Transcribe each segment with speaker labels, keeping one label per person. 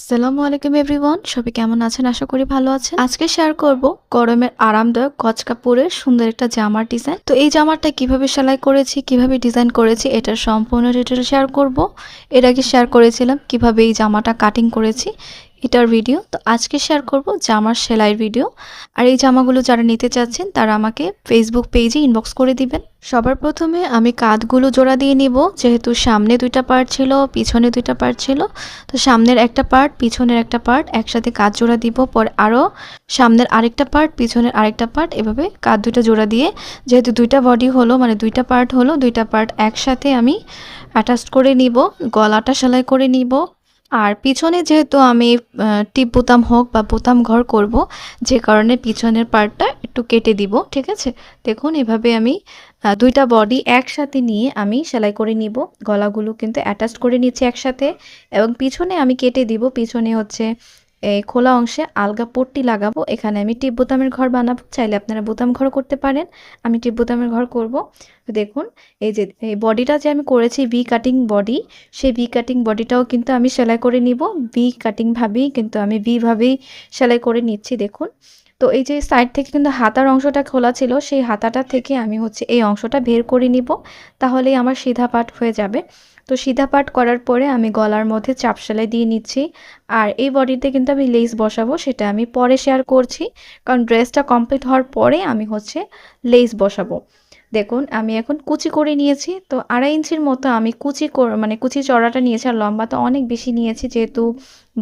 Speaker 1: আসসালামু আলাইকুম এভরিওয়ান, সবাই কেমন আছেন? আশা করি ভালো আছেন। আজকে শেয়ার করব গরমের আরামদায়ক গজ কাপড়ের সুন্দর একটা জামার ডিজাইন। তো এই জামাটা কিভাবে সেলাই করেছি, কিভাবে ডিজাইন করেছি, এটার সম্পূর্ণ ডিটেইল শেয়ার করব। এর আগে শেয়ার করেছিলাম কিভাবে এই জামাটা কাটিং করেছি, এটার ভিডিও। তো আজকে শেয়ার করব জামার সেলাইয়ের ভিডিও। আর এই জামাগুলো যারা নিতে চাচ্ছেন তারা আমাকে ফেসবুক পেজে ইনবক্স করে দিবেন। সবার প্রথমে আমি কাঁধগুলো জোড়া দিয়ে নিব, যেহেতু সামনে দুইটা পার্ট ছিল, পিছনে দুইটা পার্ট ছিল। তো সামনের একটা পার্ট, পিছনের একটা পার্ট একসাথে কাঁধ জোড়া দিব, পরে আরও সামনের আরেকটা পার্ট, পিছনের আরেকটা পার্ট, এভাবে কাঁধ দুইটা জোড়া দিয়ে, যেহেতু দুইটা বডি হলো মানে দুইটা পার্ট হলো, দুইটা পার্ট একসাথে আমি অ্যাটাচ করে নিব, গলাটা সেলাই করে নিব। আর পিছনে যেহেতু আমি টিপ বোতাম হোক বা বোতাম ঘর করব, যে কারণে পিছনের পার্টটা একটু কেটে দিব। ঠিক আছে, দেখুন এভাবে আমি দুইটা বডি একসাথে নিয়ে আমি সেলাই করে নিব। গলাগুলো কিন্তু অ্যাটাচ করে নিচ্ছি একসাথে, এবং পিছনে আমি কেটে দিব। পিছনে হচ্ছে এই খোলা অংশে আলগা পট্টি লাগাবো। এখানে আমি টিপ বোতামের ঘর বানাবো, চাইলে আপনারা বোতাম ঘর করতে পারেন, আমি টিপ বোতামের ঘর করব। দেখুন এই যে এই বডিটা যে আমি করেছি ভি কাটিং বডি, সেই ভি কাটিং বডিটাও কিন্তু আমি সেলাই করে নিব। ভি কাটিং ভাবেই কিন্তু আমি ভি ভাবেই সেলাই করে নিচ্ছি। দেখুন, তো এই যে সাইড থেকে কিন্তু হাতার অংশটা খোলা ছিল, সেই হাতাটা থেকে আমি হচ্ছে এই অংশটা বের করে নিব, তাহলেই আমার সিধা পাট হয়ে যাবে। তো সিধা পাট করার পরে আমি গলার মধ্যে চাপ সেলাই দিয়ে নিচ্ছি। আর এই বডিতে কিন্তু আমি লেস বসাবো, সেটা আমি পরে শেয়ার করছি, কারণ ড্রেসটা কমপ্লিট হওয়ার পরে আমি হচ্ছে লেস বসাবো। দেখুন আমি এখন কুচি করে নিয়েছি, তো 2.5 ইঞ্চির মতো আমি কুচি চড়াটা নিয়েছি। আর লম্বা তো অনেক বেশি নিয়েছি, যেহেতু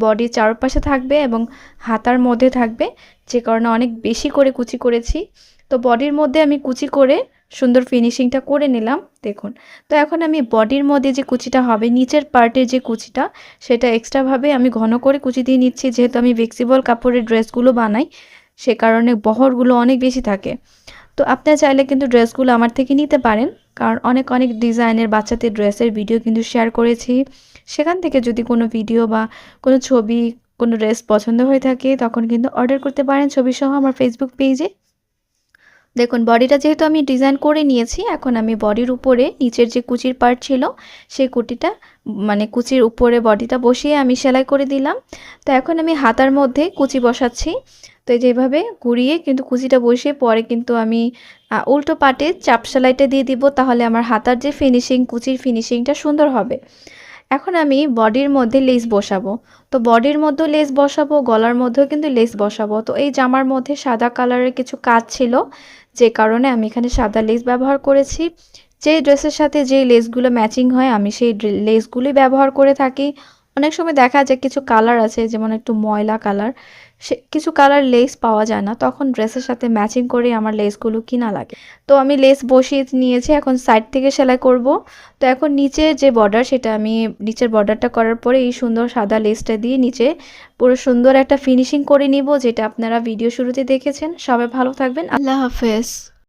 Speaker 1: বডির চারপাশে থাকবে এবং হাতার মধ্যে থাকবে, যে কারণে অনেক বেশি করে কুচি করেছি। তো বডির মধ্যে আমি কুচি করে সুন্দর ফিনিশিংটা করে নিলাম। দেখুন, তো এখন আমি বডির মধ্যে যে কুচিটা হবে, নিচের পার্টের যে কুচিটা, সেটা এক্সট্রাভাবে আমি ঘন করে কুচি দিয়ে নিচ্ছি। যেহেতু আমি ফ্লেক্সিবল কাপড়ের ড্রেসগুলো বানাই, সে কারণে বহরগুলো অনেক বেশি থাকে। তো আপনারা চাইলে কিন্তু ড্রেসগুলো আমার থেকে নিতে পারেন, কারণ অনেক অনেক ডিজাইনের বাচ্চাদের ড্রেসের ভিডিও কিন্তু শেয়ার করেছি। সেখান থেকে যদি কোনো ভিডিও বা কোনো ছবি, কোনো ড্রেস পছন্দ হয়ে থাকে, তখন কিন্তু অর্ডার করতে পারেন ছবিসহ আমার ফেসবুক পেজে। দেখুন বডিটা যেহেতু আমি ডিজাইন করে নিয়েছি, এখন আমি বডির উপরে নিচের যে কুচির পার্ট ছিল, সেই কুচির উপরে বডিটা বসিয়ে আমি সেলাই করে দিলাম। তো এখন আমি হাতার মধ্যে কুচি বসাচ্ছি। তো এই যেভাবে ঘুরিয়ে কিন্তু কুচিটা বসিয়ে পরে কিন্তু আমি উল্টো পাটে চাপ সেলাইটা দিয়ে দিব, তাহলে আমার হাতার যে কুচির ফিনিশিংটা সুন্দর হবে। এখন আমি বডির মধ্যে লেস বসাবো। তো বডির মধ্যেও লেস বসাবো, গলার মধ্যেও কিন্তু লেস বসাবো। তো এই জামার মধ্যে সাদা কালারের কিছু কাজ ছিল, যে কারণে আমি এখানে সাদা লেস ব্যবহার করেছি। যে ড্রেসের সাথে যে লেসগুলো ম্যাচিং হয়, আমি সেই লেসগুলি ব্যবহার করে থাকি। অনেক সময় দেখা যায় কিছু কালার আছে, যেমন একটু ময়লা কালার, সে কিছু কালার লেস পাওয়া যায় না, তখন ড্রেসের সাথে ম্যাচিং করে আমার লেসগুলো কিনা লাগে। তো আমি লেস বসিয়ে নিয়েছি, এখন সাইড থেকে সেলাই করব। তো এখন নিচের যে বর্ডার, সেটা আমি নিচের বর্ডারটা করার পরে এই সুন্দর সাদা লেসটা দিয়ে নিচে পুরো সুন্দর একটা ফিনিশিং করে নিব, যেটা আপনারা ভিডিও শুরুতে দেখেছেন। সবাই ভালো থাকবেন, আল্লাহ হাফেজ।